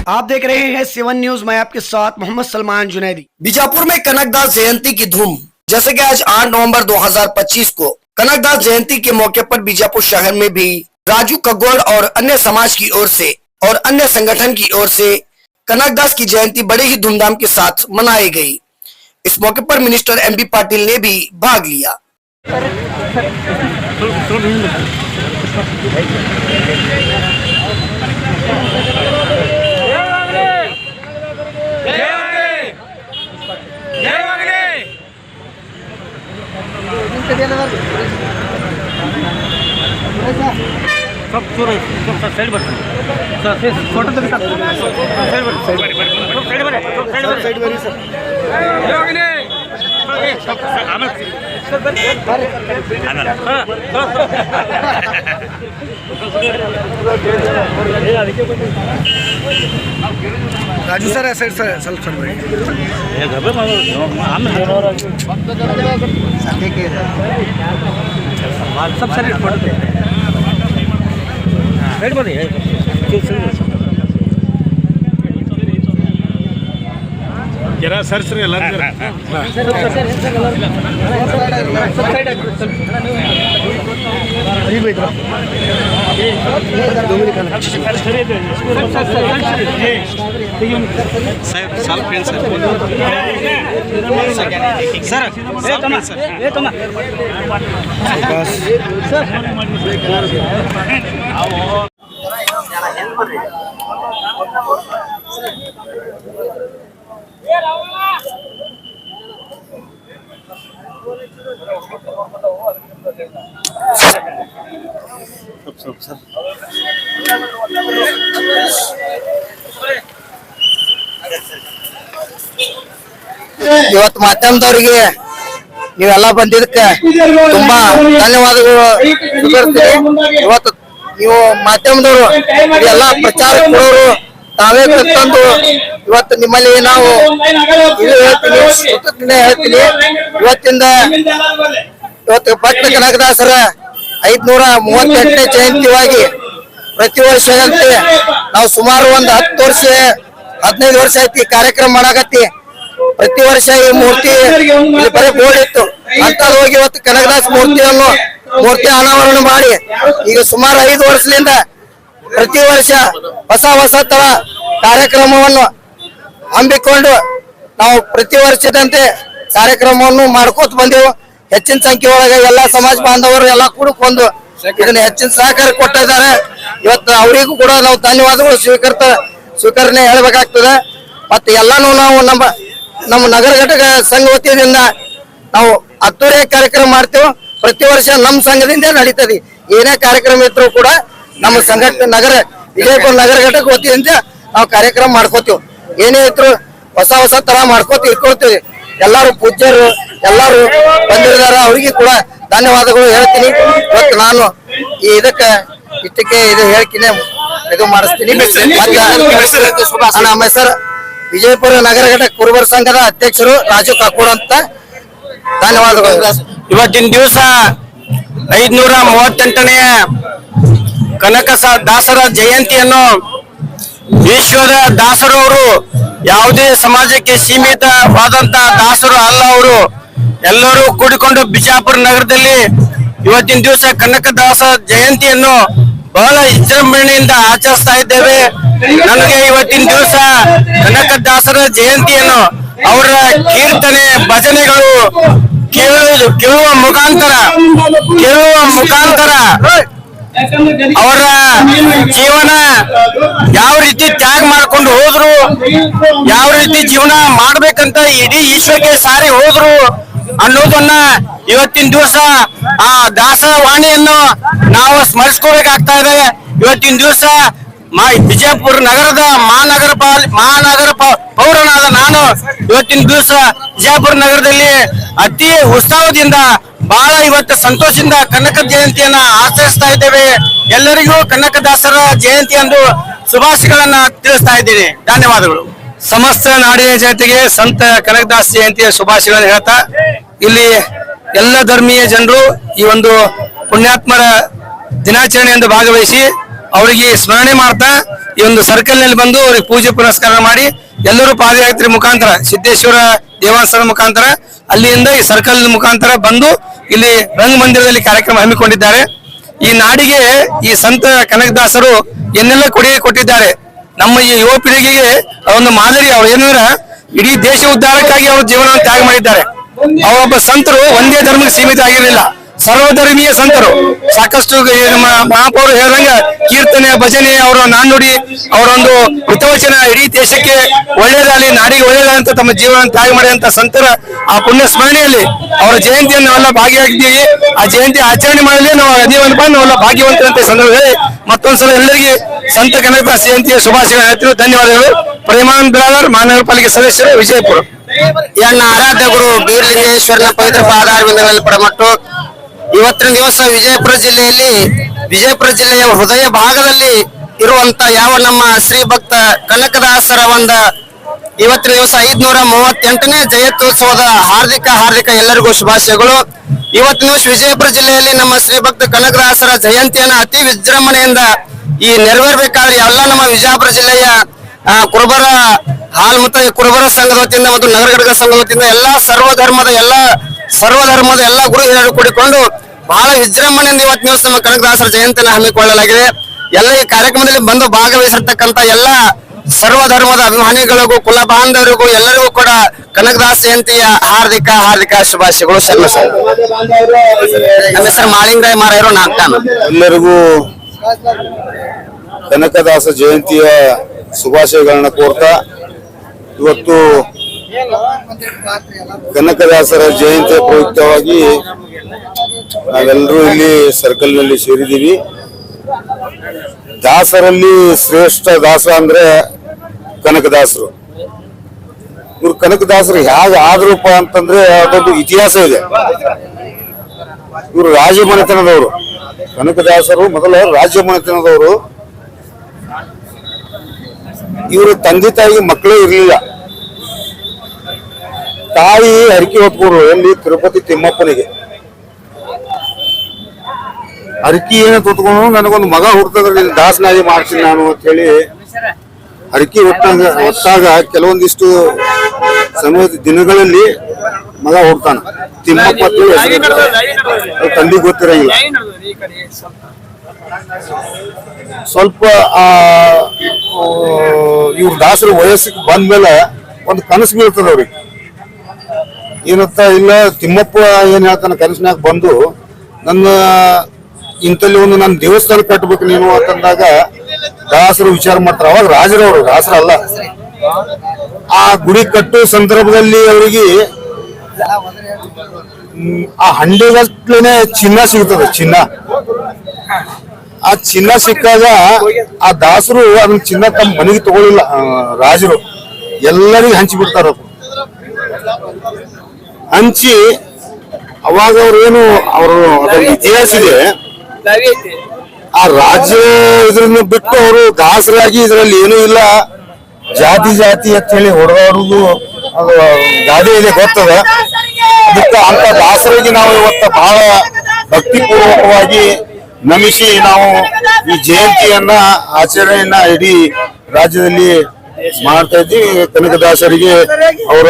आप देख रहे हैं 7 न्यूज। मैं आपके साथ मोहम्मद सलमान जुनैदी। बीजापुर में कनकदास जयंती की धूम। जैसे कि आज 8 नवंबर 2025 को कनकदास जयंती के मौके पर बीजापुर शहर में भी राजू कगोड़ और अन्य समाज की ओर से और अन्य संगठन की ओर से कनकदास की जयंती बड़े ही धूमधाम के साथ मनाई गई। इस मौके पर मिनिस्टर एमबी पाटिल ने भी भाग लिया। राजू सर ऐसे सब जरा सर ಇವತ್ತು ಮಾಧ್ಯಮದವರಿಗೆ ನೀವೆಲ್ಲ ಬಂದಿದ್ದಕ್ಕೆ ತುಂಬಾ ಧನ್ಯವಾದಗಳು ತಿಳಿಸ್ತೀನಿ। ಇವತ್ತು ನೀವು ಮಾಧ್ಯಮದವರು ಎಲ್ಲ ಪ್ರಚಾರ ಕೊಡೋರು ತಾವೇ ತಂದು ಇವತ್ತು ನಿಮ್ಮಲ್ಲಿ ನಾವು ಇದು ಹೇಳ್ತೀನಿ, ಕೃತಜ್ಞತೆ ಹೇಳ್ತೀನಿ। ಇವತ್ತು ಭಕ್ತ ಕನಕದಾಸರ 538ನೇ ಜಯಂತಿಯಾಗಿ ಪ್ರತಿ ವರ್ಷದಂತೆ ನಾವು ಸುಮಾರು ಒಂದು 10 ವರ್ಷ 15 ವರ್ಷ ಐತಿ ಕಾರ್ಯಕ್ರಮ ಮಾಡಾಕತ್ತಿ। ಪ್ರತಿ ವರ್ಷ ಈ ಮೂರ್ತಿ ಬರೀ ಬೋರ್ಡ್ ಇತ್ತು ಅಂತ ಹೋಗಿ ಇವತ್ತು ಕನಕದಾಸ ಮೂರ್ತಿ ಅನಾವರಣ ಮಾಡಿ ಈಗ ಸುಮಾರು 5 ವರ್ಷದಿಂದ ಪ್ರತಿ ವರ್ಷ ಹೊಸ ತರ ಕಾರ್ಯಕ್ರಮವನ್ನು ಹಮ್ಮಿಕೊಂಡು ನಾವು ಪ್ರತಿ ವರ್ಷದಂತೆ ಕಾರ್ಯಕ್ರಮವನ್ನು ಮಾಡ್ಕೋತ ಬಂದೆವು। ಹೆಚ್ಚಿನ ಸಂಖ್ಯೆ ಒಳಗೆ ಎಲ್ಲಾ ಸಮಾಜ ಬಾಂಧವರು ಎಲ್ಲ ಕೂಡಿಕೊಂಡು ಇದನ್ನ ಹೆಚ್ಚಿನ ಸಹಕಾರ ಕೊಟ್ಟಿದ್ದಾರೆ। ಇವತ್ತು ಅವರಿಗೂ ಕೂಡ ನಾವು ಧನ್ಯವಾದಗಳು ಸ್ವೀಕರಣೆ ಹೇಳ್ಬೇಕಾಗ್ತದೆ। ಮತ್ತೆ ಎಲ್ಲಾನು ನಾವು ನಮ್ಮ ನಗರ ಘಟಕ ಸಂಘ ವತಿಯಿಂದ ನಾವು ಅದ್ದೂರಿ ಕಾರ್ಯಕ್ರಮ ಮಾಡ್ತೇವೆ। ಪ್ರತಿ ವರ್ಷ ನಮ್ಮ ಸಂಘದಿಂದ ನಡೀತದೆ। ಏನೇ ಕಾರ್ಯಕ್ರಮ ಇದ್ರು ಕೂಡ ನಮ್ಮ ಸಂಘಟನೆ ವಿಜಯಪುರ ನಗರ ಘಟಕ ವತಿಯಿಂದ ನಾವು ಕಾರ್ಯಕ್ರಮ ಮಾಡ್ಕೋತೀವಿ। ಏನೇ ಇದ್ರು ಹೊಸ ತರ ಇಟ್ಕೊಳ್ತೀವಿ। ಎಲ್ಲಾರು ಪೂಜ್ಯರು ಎಲ್ಲಾರು ಬಂದಿದ್ದಾರೆ, ಅವರಿಗೆ ಕೂಡ ಧನ್ಯವಾದಗಳು ಹೇಳ್ತೀನಿ। ಇವತ್ತು ನಾನು ಇಷ್ಟಕ್ಕೆ ಇದು ಹೇಳ್ತೀನಿ, ಇದು ಮಾಡಿಸ್ತೀನಿ। ನಮ್ಮ ಹೆಸರು ವಿಜಯಪುರ ನಗರ ಘಟಕ ಕುರುಬರ ಸಂಘದ ಅಧ್ಯಕ್ಷರು ರಾಜು ಕಾಕೋಡ್ ಅಂತ। ಧನ್ಯವಾದಗಳು। ಇವತ್ತಿನ ದಿವಸ 538ನೇ ಕನಕದಾಸರ ಜಯಂತಿಯನ್ನು ವಿಶ್ವದ ದಾಸರು ಅವರು ಯಾವುದೇ ಸಮಾಜಕ್ಕೆ ಸೀಮಿತವಾದಂತ ದಾಸರು ಅಲ್ಲ, ಅವರು ಎಲ್ಲರೂ ಕೂಡಿಕೊಂಡು ಬಿಜಾಪುರ ನಗರದಲ್ಲಿ ಇವತ್ತಿನ ದಿವಸ ಕನಕದಾಸ ಜಯಂತಿಯನ್ನು ಬಹಳ ವಿಜೃಂಭಣೆಯಿಂದ ಆಚರಿಸ್ತಾ ಇದ್ದೇವೆ। ನನಗೆ ಇವತ್ತಿನ ದಿವಸ ಕನಕದಾಸರ ಜಯಂತಿಯನ್ನು ಅವರ ಕೀರ್ತನೆ ಭಜನೆಗಳು ಕೇಳುವ ಮುಖಾಂತರ ಅವರ ಜೀವನ ಯಾವ ರೀತಿ ತ್ಯಾಗ ಮಾಡ್ಕೊಂಡು ಹೋದ್ರು, ಯಾವ ರೀತಿ ಜೀವನ ಮಾಡ್ಬೇಕಂತ ಇಡೀ ವಿಶ್ವಕ್ಕೆ ಸಾರಿ ಹೋದ್ರು ಅನ್ನೋದನ್ನ ಇವತ್ತಿನ ದಿವಸ ಆ ದಾಸವಾಣಿಯನ್ನು ನಾವು ಸ್ಮರಿಸ್ಕೋಬೇಕಾಗ್ತಾ ಇದೆ। ಇವತ್ತಿನ ದಿವಸ ವಿಜಯಪುರ ನಗರದ ಮಹಾನಗರ ಪೌರನಾದ ನಾನು ಇವತ್ತಿನ ದಿವಸ ವಿಜಯಪುರ ನಗರದಲ್ಲಿ ಅತಿ ಉತ್ಸಾಹದಿಂದ ಬಹಳ ಇವತ್ತು ಸಂತೋಷದಿಂದ ಕನಕ ಜಯಂತಿಯನ್ನ ಆಚರಿಸ್ತಾ ಇದ್ದೇವೆ। ಎಲ್ಲರಿಗೂ ಕನಕದಾಸರ ಜಯಂತಿ ಎಂದು ಶುಭಾಶಯಗಳನ್ನ ತಿಳಿಸ್ತಾ ಇದ್ದೀನಿ। ಧನ್ಯವಾದಗಳು। ಸಮಸ್ತ ನಾಡಿನ ಜನತೆಗೆ ಸಂತ ಕನಕದಾಸ ಜಯಂತಿಯ ಶುಭಾಶಯಗಳನ್ನು ಹೇಳ್ತಾ ಇಲ್ಲಿ ಎಲ್ಲ ಧರ್ಮೀಯ ಜನರು ಈ ಒಂದು ಪುಣ್ಯಾತ್ಮರ ದಿನಾಚರಣೆಯಿಂದ ಭಾಗವಹಿಸಿ ಅವರಿಗೆ ಸ್ಮರಣೆ ಮಾಡ್ತಾ ಈ ಒಂದು ಸರ್ಕಲ್ ನಲ್ಲಿ ಬಂದು ಅವ್ರಿಗೆ ಪೂಜೆ ಪುನಸ್ಕಾರ ಮಾಡಿ ಎಲ್ಲರೂ ಪಾದಯಾತ್ರೆ ಮುಖಾಂತರ ಸಿದ್ದೇಶ್ವರ ದೇವಸ್ಥಾನ ಮುಖಾಂತರ ಅಲ್ಲಿಂದ ಈ ಸರ್ಕಲ್ ಮುಖಾಂತರ ಬಂದು ಇಲ್ಲಿ ರಂಗಮಂದಿರದಲ್ಲಿ ಕಾರ್ಯಕ್ರಮ ಹಮ್ಮಿಕೊಂಡಿದ್ದಾರೆ. ಈ ನಾಡಿಗೆ ಈ ಸಂತ ಕನಕದಾಸರು ಏನೆಲ್ಲ ಕೊಡುಗೆ ಕೊಟ್ಟಿದ್ದಾರೆ. ನಮ್ಮ ಈ ಯುವ ಪೀಳಿಗೆಗೆ ಒಂದು ಮಾದರಿ. ಅವ್ರು ಏನಂದ್ರ ಇಡೀ ದೇಶ ಉದ್ಧಾರಕ್ಕಾಗಿ ಅವರು ಜೀವನವನ್ನು ತ್ಯಾಗ ಮಾಡಿದ್ದಾರೆ. ಅವರೊಬ್ಬ ಸಂತರು ಒಂದೇ ಧರ್ಮಕ್ಕೆ ಸೀಮಿತ ಆಗಿರಲಿಲ್ಲ, ಸರ್ವಧರ್ಮೀಯ ಸಂತರು. ಸಾಕಷ್ಟು ನಮ್ಮ ಮಹಾಪೌರು ಹೇಳಿದಂಗ ಕೀರ್ತನೆ, ಭಜನೆ, ಅವರ ನಾಣ್ಣುಡಿ, ಅವರೊಂದು ಹಿತವಚನ ಇಡೀ ದೇಶಕ್ಕೆ ಒಳ್ಳೇದಾಗಲಿ, ನಾಡಿಗೆ ಒಳ್ಳೇದಾಗಲಿ ಅಂತ ತಮ್ಮ ಜೀವನ ತ್ಯಾಗ ಮಾಡಿದಂತ ಸಂತರ ಆ ಪುಣ್ಯ ಸ್ಮರಣೆಯಲ್ಲಿ ಅವರ ಜಯಂತಿಯನ್ನು ನಾವೆಲ್ಲ ಭಾಗಿಯಾಗಿದ್ದೀವಿ. ಆ ಜಯಂತಿ ಆಚರಣೆ ಮಾಡಲಿ ನಾವು ಅದೀವನಪ್ಪ, ನಾವೆಲ್ಲ ಭಾಗ್ಯವಂತರಂತ ಸಂದರ್ಭದಲ್ಲಿ ಮತ್ತೊಂದ್ಸಲ ಎಲ್ಲರಿಗೆ ಸಂತ ಕನಕದಾಸ ಜಯಂತಿಯ ಶುಭಾಶಯ ಹೇಳ್ತೀವಿ. ಧನ್ಯವಾದಗಳು. ಪ್ರೇಮಾನಂದ ಬಿರಾದರ್, ಮಹಾನಗರ ಪಾಲಿಕೆ ಸದಸ್ಯರು, ವಿಜಯಪುರ. ಎನ್ನ ಆರಾಧ್ಯ ಗುರು ಬೀರಲಿಂಗೇಶ್ವರನ ಪವಿತ್ರ ಪಾದಾರವಿಂದಗಳಲ್ಲಿ ಪಡಮಟ್ಟು. ಇವತ್ತಿನ ದಿವಸ ವಿಜಯಪುರ ಜಿಲ್ಲೆಯ ಹೃದಯ ಭಾಗದಲ್ಲಿ ಇರುವಂತ ಯಾವ ನಮ್ಮ ಶ್ರೀ ಭಕ್ತ ಕನಕದಾಸರ ಇವತ್ತಿನ ದಿವಸ 538ನೇ ಜಯಂತ್ಯೋತ್ಸವದ ಹಾರ್ದಿಕ ಎಲ್ಲರಿಗೂ ಶುಭಾಶಯಗಳು. ಇವತ್ತಿನ ದಿವಸ ವಿಜಯಪುರ ಜಿಲ್ಲೆಯಲ್ಲಿ ನಮ್ಮ ಶ್ರೀ ಭಕ್ತ ಕನಕದಾಸರ ಜಯಂತಿಯನ್ನ ಅತಿ ವಿಜೃಂಭಣೆಯಿಂದ ಈ ನೆರವೇರಬೇಕಾದ್ರೆ ಎಲ್ಲ ನಮ್ಮ ವಿಜಯಪುರ ಜಿಲ್ಲೆಯ ಕುರುಬರ ಹಾಲ್ಮತ ಕುರುಬರ ಸಂಘದ ವತಿಯಿಂದ ಮತ್ತು ನಗರ ಘಟಕ ಸಂಘದ ವತಿಯಿಂದ ಎಲ್ಲಾ ಸರ್ವಧರ್ಮದ ಎಲ್ಲ ಗುರು ಹಿರಿಯರು ಕೂಡಿಕೊಂಡು ಬಹಳ ವಿಜೃಂಭಣೆಯಿಂದ ಇವತ್ತಿನ ದಿವಸ ನಮ್ಮ ಕನಕದಾಸರ ಜಯಂತಿಯನ್ನು ಹಮ್ಮಿಕೊಳ್ಳಲಾಗಿದೆ. ಎಲ್ಲ ಈ ಕಾರ್ಯಕ್ರಮದಲ್ಲಿ ಬಂದು ಭಾಗವಹಿಸಿರ್ತಕ್ಕಂಥ ಎಲ್ಲ ಸರ್ವಧರ್ಮದ ಅಭಿಮಾನಿಗಳಿಗೂ, ಕುಲ ಬಾಂಧವರಿಗೂ ಎಲ್ಲರಿಗೂ ಕೂಡ ಕನಕದಾಸ ಜಯಂತಿಯ ಹಾರ್ದಿಕ ಶುಭಾಶಯಗಳು. ನಮ್ಮ ಹೆಸರು ಮಾಳಿಂಗರಾಯ ಮಾರಾಯರು, ನಾಗ್ತಾನ. ಎಲ್ಲರಿಗೂ ಕನಕದಾಸ ಜಯಂತಿಯ ಶುಭಾಶಯಗಳನ್ನ ಕೋರ್ತಾ, ಇವತ್ತು ಕನಕದಾಸರ ಜಯಂತಿಯ ಪ್ರಯುಕ್ತವಾಗಿ ನಾವೆಲ್ಲರೂ ಇಲ್ಲಿ ಸರ್ಕಲ್ ನಲ್ಲಿ ಸೇರಿದ್ದೀವಿ. ದಾಸರಲ್ಲಿ ಶ್ರೇಷ್ಠ ದಾಸ ಅಂದ್ರೆ ಕನಕದಾಸರು. ಇವ್ರು ಕನಕದಾಸರು ಹೇಗೆ ಆದ್ರೂಪ ಅಂತಂದ್ರೆ ಅದೊಂದು ಇತಿಹಾಸ ಇದೆ. ಇವರು ರಾಜಮನೆತನದವರು. ಕನಕದಾಸರು ಮೊದಲ ರಾಜಮನೆತನದವರು. ಇವರು ತಂದೆ ತಾಯಿಗೆ ಮಕ್ಕಳೇ ಇರಲಿಲ್ಲ. ತಾಯಿ ಹರಕೆ ಹೊತ್ಕೊಂಡ್ರು ಎಲ್ಲಿ ತಿರುಪತಿ ತಿಮ್ಮಪ್ಪನಿಗೆ. ಹರಕೆ ಏನ ಹೊತ್ಕೊಂಡು ನನಗೊಂದು ಮಗ ಹುಡ್ತದ್ರಲ್ಲಿ ದಾಸನಾಗಿ ಮಾಡ್ತೀನಿ ನಾನು ಅಂತ ಹೇಳಿ ಹರಕೆ ಹೊತ್ತಾಗ ಕೆಲವೊಂದಿಷ್ಟು ದಿನಗಳಲ್ಲಿ ಮಗ ಹುಡ್ತಾನ. ತಿಮ್ಮಪ್ಪ ತಂದೆ ಗೊತ್ತಿರಂಗಿಲ್ಲ. ಸ್ವಲ್ಪ ಇವ್ರ ದಾಸರ ವಯಸ್ಸಿಗೆ ಬಂದ್ಮೇಲೆ ಒಂದು ಕನಸು ಬೀಳ್ತದ ಅವ್ರಿಗೆ. ಏನಂತ ಇಲ್ಲ, ತಿಮ್ಮಪ್ಪ ಏನ್ ಹೇಳ್ತಾನ ಕನಸಿನಾಗ ಬಂದು, ನನ್ನ ಇಂತಲ್ಲಿ ಒಂದು ನನ್ನ ದೇವಸ್ಥಾನ ಕಟ್ಟಬೇಕು ನೀನು ಅಂತಂದಾಗ ದಾಸರು ವಿಚಾರ ಮಾಡ್ತಾರ. ಅವಾಗ ರಾಜರವರು, ದಾಸರಲ್ಲ. ಆ ಗುಡಿ ಕಟ್ಟುವ ಸಂದರ್ಭದಲ್ಲಿ ಅವರಿಗೆ ಆ ಹಂಡೆಗಟ್ಲೆನೆ ಚಿನ್ನ ಸಿಗ್ತದೆ. ಆ ಚಿನ್ನ ಸಿಕ್ಕಾಗ ಆ ದಾಸರು ಅದನ್ನ ಚಿನ್ನ ತಮ್ಮ ಮನೆಗೆ ತಗೊಳ್ಳಿಲ್ಲ. ರಾಜರು ಎಲ್ಲರಿಗೂ ಹಂಚಿ ಬಿಡ್ತಾರ. ಹಂಚಿ ಅವಾಗ ಅವ್ರೇನು ಅವರು ಅದರ ಇತಿಹಾಸ ಇದೆ. ಆ ರಾಜ್ಯ ಇದ್ರನ್ನ ಬಿಟ್ಟು ಅವರು ದಾಸರಾಗಿ ಇದ್ರಲ್ಲಿ ಏನೂ ಇಲ್ಲ, ಜಾತಿ ಅಂತ ಹೇಳಿ ಹೊಡೆದಾಡುದು ಅದು ಗಾದೆ ಇದೆ, ಗೊತ್ತದ. ಅದಕ್ಕೆ ಅಂತ ದಾಸರಿಗೆ ನಾವು ಇವತ್ತು ಬಹಳ ಭಕ್ತಿಪೂರ್ವಕವಾಗಿ ನಮಿಸಿ ನಾವು ಈ ಜಯಂತಿಯನ್ನ ಆಚರಣೆಯನ್ನ ಇಡೀ ರಾಜ್ಯದಲ್ಲಿ ಮಾಡ್ತಾ ಇದ್ದೀವಿ. ಕನಕದಾಸರಿಗೆ ಅವರ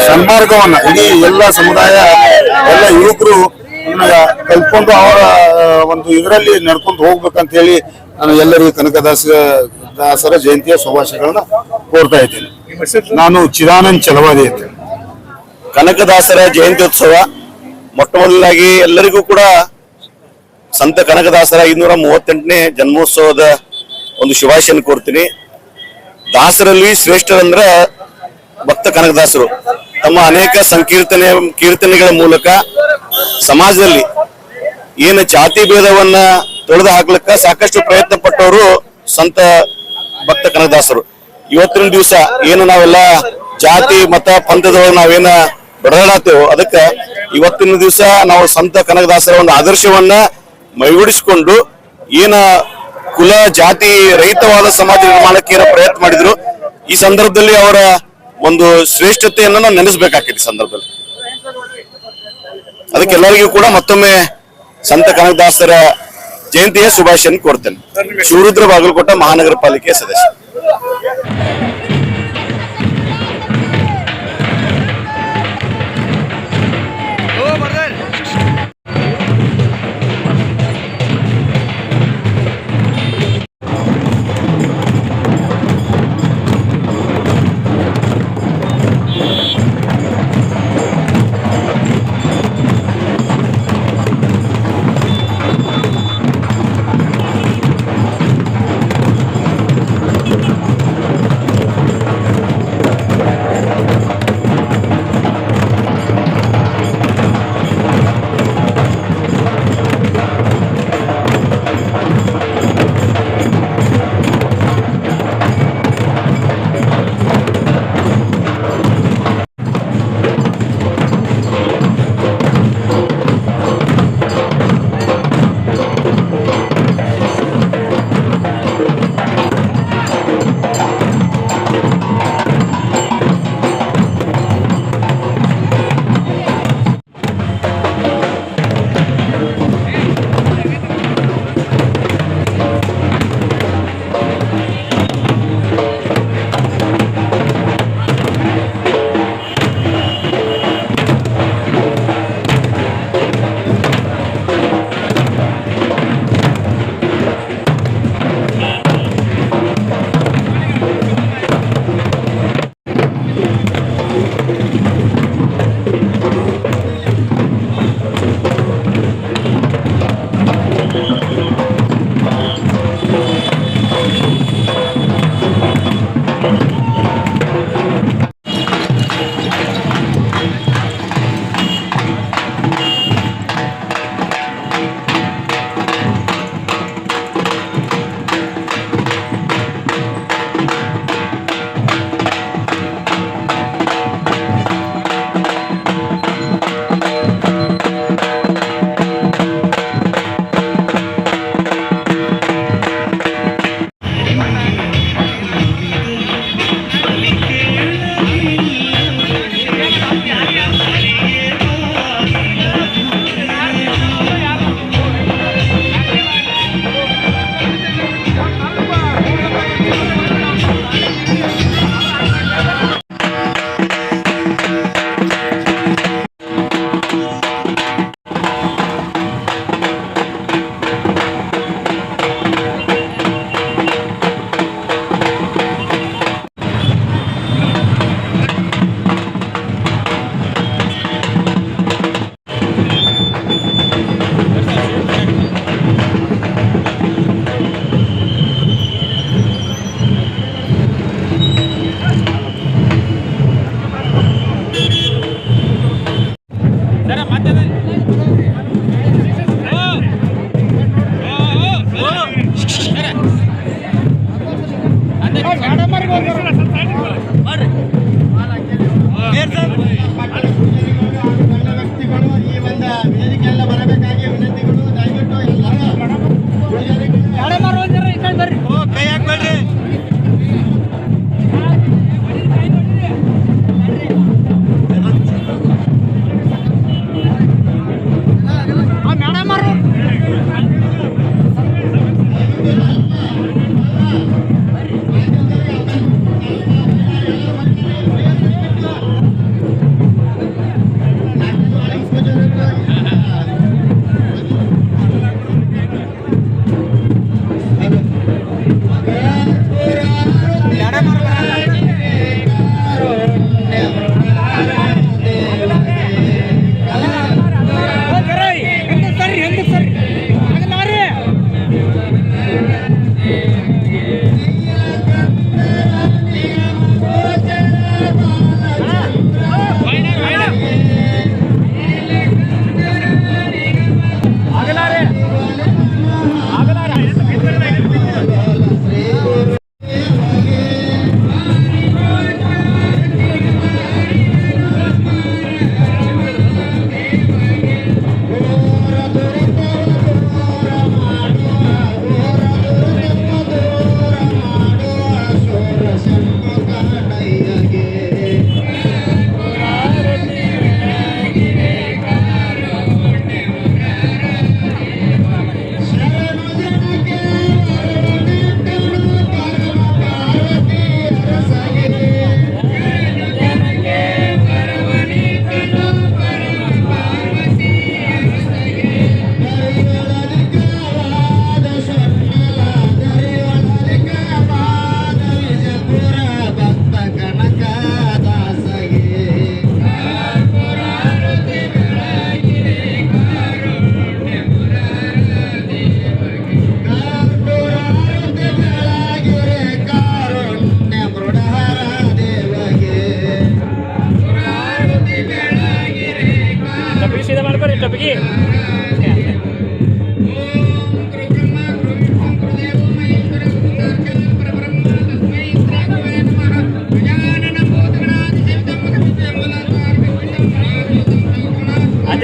ಸನ್ಮಾರ್ಗವನ್ನ ಇಡೀ ಎಲ್ಲ ಸಮುದಾಯ, ಎಲ್ಲ ಯುವಕರು ಕಲ್ತ್ಕೊಂಡು ಅವರ ಒಂದು ಇದರಲ್ಲಿ ನಡ್ಕೊಂಡು ಹೋಗ್ಬೇಕಂತ ಹೇಳಿ ನಾನು ಎಲ್ಲರಿಗೂ ಕನಕದಾಸರ ಜಯಂತಿಯ ಶುಭಾಶಯಗಳನ್ನ ಕೋರ್ತಾ ಇದ್ದೇನೆ. ನಾನು ಚಿದಾನಂದ್ ಚಲವಾದಿ ಅಂತ. ಕನಕದಾಸರ ಜಯಂತ್ಯೋತ್ಸವ ಮೊಟ್ಟ ಮೊದಲಾಗಿ ಎಲ್ಲರಿಗೂ ಕೂಡ ಸಂತ ಕನಕದಾಸರ 538ನೇ ಜನ್ಮೋತ್ಸವದ ಒಂದು ಶುಭಾಶಯ ಕೋರ್ತೀನಿ. ದಾಸರಲ್ಲಿ ಶ್ರೇಷ್ಠರಂದ್ರ ಭಕ್ತ ಕನಕದಾಸರು. ತಮ್ಮ ಅನೇಕ ಕೀರ್ತನೆಗಳ ಮೂಲಕ ಸಮಾಜದಲ್ಲಿ ಏನು ಜಾತಿ ಭೇದವನ್ನ ತೊಡೆದು ಹಾಕ್ಲಿಕ್ಕ ಸಾಕಷ್ಟು ಪ್ರಯತ್ನ ಪಟ್ಟವರು ಸಂತ ಭಕ್ತ ಕನಕದಾಸರು. ಇವತ್ತಿನ ದಿವಸ ಏನು ನಾವೆಲ್ಲ ಜಾತಿ ಮತ ಪಂಥದೊಳಗೆ ನಾವೇನ ಬಡದಾಡ್ತೇವೋ, ಅದಕ್ಕೆ ಇವತ್ತಿನ ದಿವಸ ನಾವು ಸಂತ ಕನಕದಾಸರ ಒಂದು ಆದರ್ಶವನ್ನ ಮೈಗೂಡಿಸಿಕೊಂಡು ಏನ ಕುಲ ಜಾತಿ ರಹಿತವಾದ ಸಮಾಜ ನಿರ್ಮಾಣಕ್ಕೆ ಏನೋ ಪ್ರಯತ್ನ ಮಾಡಿದ್ರು. ಈ ಸಂದರ್ಭದಲ್ಲಿ ಅವರ ಒಂದು ಶ್ರೇಷ್ಠತೆಯನ್ನ ನಾವು ನೆನೆಸ್ಬೇಕಾಗ್ತದೆ. ಈ ಸಂದರ್ಭದಲ್ಲಿ ಅದಕ್ಕೆಲ್ಲರಿಗೂ ಕೂಡ ಮತ್ತೊಮ್ಮೆ ಸಂತ ಕನಕದಾಸರ ಜಯಂತಿಯ ಶುಭಾಶಯ ಕೋರ್ತೇನೆ. ಶಿವರುದ್ರ ಬಾಗಲಕೋಟ ಮಹಾನಗರ ಪಾಲಿಕೆ ಸದಸ್ಯ.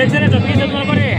ಅಧ್ಯಕ್ಷರೇ ತಪ್ಪಿಗೆ ಮಾಡ್ಕೊರಿ.